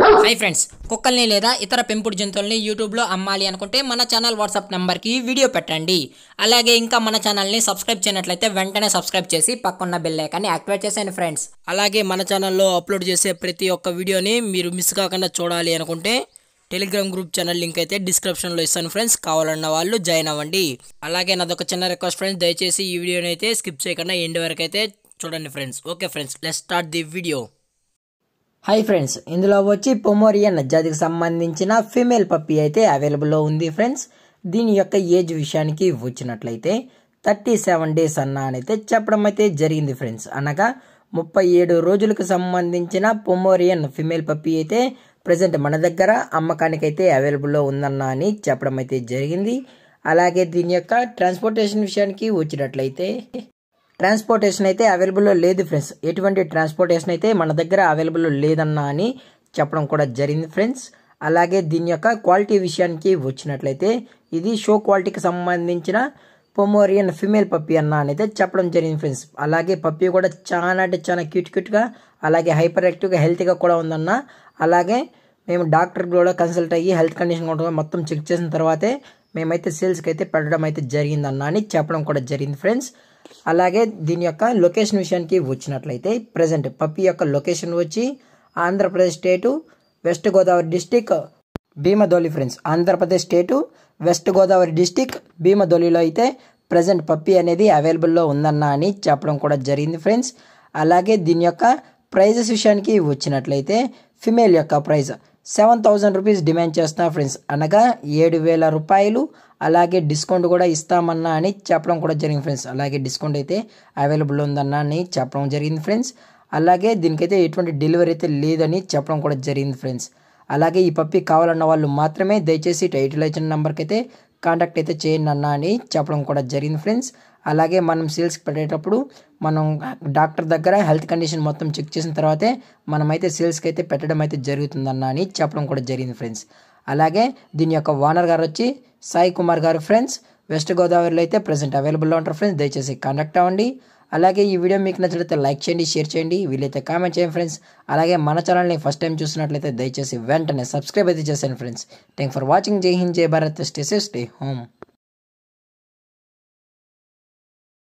Hi friends, కుక్కల్ని లేదా ఇతర పెంపుడు జంతువుల్ని యూట్యూబ్లో అమ్మాలి అనుకుంటే మన ఛానల్ వాట్సాప్ నెంబర్కి వీడియో పెట్టండి. అలాగే ఇంకా మన ఛానల్ని సబ్స్క్రైబ్ చేయనట్లయితే వెంటనే సబ్స్క్రైబ్ చేసి పక్కన్న బెల్ ఐకాన్ని యాక్టివేట్ చేసేయండి ఫ్రెండ్స్. అలాగే మన ఛానల్లో అప్లోడ్ చేసే ప్రతి ఒక్క వీడియోని మీరు మిస్ కాకుండా చూడాలి అనుకుంటే టెలిగ్రామ్ గ్రూప్ ఛానల్ లింక్ అయితే డిస్క్రిప్షన్లో ఇస్తాను ఫ్రెండ్స్. కావాలన్న వాళ్ళు జాయిన్ అవ్వండి. అలాగే నాదొక చిన్న రిక్వెస్ట్ ఫ్రెండ్స్, దయచేసి ఈ వీడియోని అయితే స్కిప్ చేయకుండా ఎండ్ వరకు అయితే చూడండి friends. Okay friends, let's start the video. Hi friends, ఇందులో వచ్చి పొమోరియన్ జాతికి సంబంధించిన ఫీమేల్ పప్పీ అయితే అవైలబుల్లో ఉంది ఫ్రెండ్స్. దీని యొక్క ఏజ్ విషయానికి వచ్చినట్లయితే 37 డేస్ అయితే చెప్పడం అయితే జరిగింది ఫ్రెండ్స్. అనగా 37 రోజులకు సంబంధించిన పొమోరియన్ ఫీమేల్ పప్పీ అయితే ప్రజెంట్ మన దగ్గర అమ్మకానికి అయితే అవైలబుల్లో ఉందన్న అని చెప్పడం అయితే జరిగింది. అలాగే దీని యొక్క ట్రాన్స్పోర్టేషన్ విషయానికి వచ్చినట్లయితే ట్రాన్స్పోర్టేషన్ అయితే అవైలబుల్లో లేదు ఫ్రెండ్స్. ఎటువంటి ట్రాన్స్పోర్టేషన్ అయితే మన దగ్గర అవైలబుల్లో లేదన్నా అని చెప్పడం కూడా జరిగింది ఫ్రెండ్స్. అలాగే దీని యొక్క క్వాలిటీ విషయానికి వచ్చినట్లయితే ఇది షో క్వాలిటీకి సంబంధించిన పొమోరియన్ ఫీమేల్ పప్పీ అన్న అయితే చెప్పడం జరిగింది ఫ్రెండ్స్. అలాగే పప్పీ కూడా చాలా అంటే చాలా క్యూట్గా అలాగే హైపర్ యాక్టివ్గా హెల్తీగా కూడా ఉందన్న. అలాగే మేము డాక్టర్ కూడా కన్సల్ట్ అయ్యి హెల్త్ కండిషన్ కూడా మొత్తం చెక్ చేసిన తర్వాతే మేమైతే సేల్స్కి అయితే పెట్టడం అయితే జరిగిందన్న అని చెప్పడం కూడా జరిగింది ఫ్రెండ్స్. అలాగే దీని యొక్క లొకేషన్ విషయానికి వచ్చినట్లయితే ప్రజెంట్ పప్పీ యొక్క లొకేషన్ వచ్చి Andhra Pradesh state west Godavari district Bhimadoli friends. Andhra Pradesh state west Godavari district భీమదోలిలో అయితే ప్రజెంట్ పప్పీ అనేది అవైలబుల్లో ఉందన్న అని చెప్పడం కూడా జరిగింది ఫ్రెండ్స్. అలాగే దీని యొక్క ప్రైజెస్ విషయానికి వచ్చినట్లయితే ఫిమేల్ యొక్క ప్రైజ్ 7,000 రూపీస్ డిమాండ్ చేస్తున్నా ఫ్రెండ్స్. అనగా 7,000 రూపాయలు. అలాగే డిస్కౌంట్ కూడా ఇస్తామన్నా అని చెప్పడం కూడా జరిగింది ఫ్రెండ్స్. అలాగే డిస్కౌంట్ అయితే అవైలబుల్ ఉందన్న అని చెప్పడం జరిగింది ఫ్రెండ్స్. అలాగే దీనికైతే ఎటువంటి డెలివరీ అయితే లేదని చెప్పడం కూడా జరిగింది ఫ్రెండ్స్. అలాగే ఈ పప్పీ కావాలన్న వాళ్ళు మాత్రమే దయచేసి టైటిల్ ఇచ్చిన నెంబర్కి అయితే కాంటాక్ట్ అయితే చేయండి అన్న అని చెప్పడం కూడా జరిగింది ఫ్రెండ్స్. అలాగే మనం సేల్స్కి పెట్టేటప్పుడు మనం డాక్టర్ దగ్గర హెల్త్ కండిషన్ మొత్తం చెక్ చేసిన తర్వాతే మనమైతే సేల్స్కి అయితే పెట్టడం అయితే జరుగుతుందన్న అని చెప్పడం కూడా జరిగింది ఫ్రెండ్స్. అలాగే దీని యొక్క ఓనర్ గారు వచ్చి సాయి కుమార్ గారు ఫ్రెండ్స్. వెస్ట్ గోదావరిలో అయితే ప్రజెంట్ అవైలబుల్లో ఉంటారు ఫ్రెండ్స్. దయచేసి కాంటాక్ట్ అవ్వండి. అలాగే ఈ వీడియో మీకు నచ్చినట్లయితే లైక్ చేయండి, షేర్ చేయండి, వీలైతే కామెంట్ చేయండి ఫ్రెండ్స్. అలాగే మన ఛానల్ని ఫస్ట్ టైం చూసినట్లయితే దయచేసి వెంటనే సబ్స్క్రైబ్ అయితే చేశాను ఫ్రెండ్స్. Thank for watching. జై హింద్, జై Bharat, stay safe, stay home.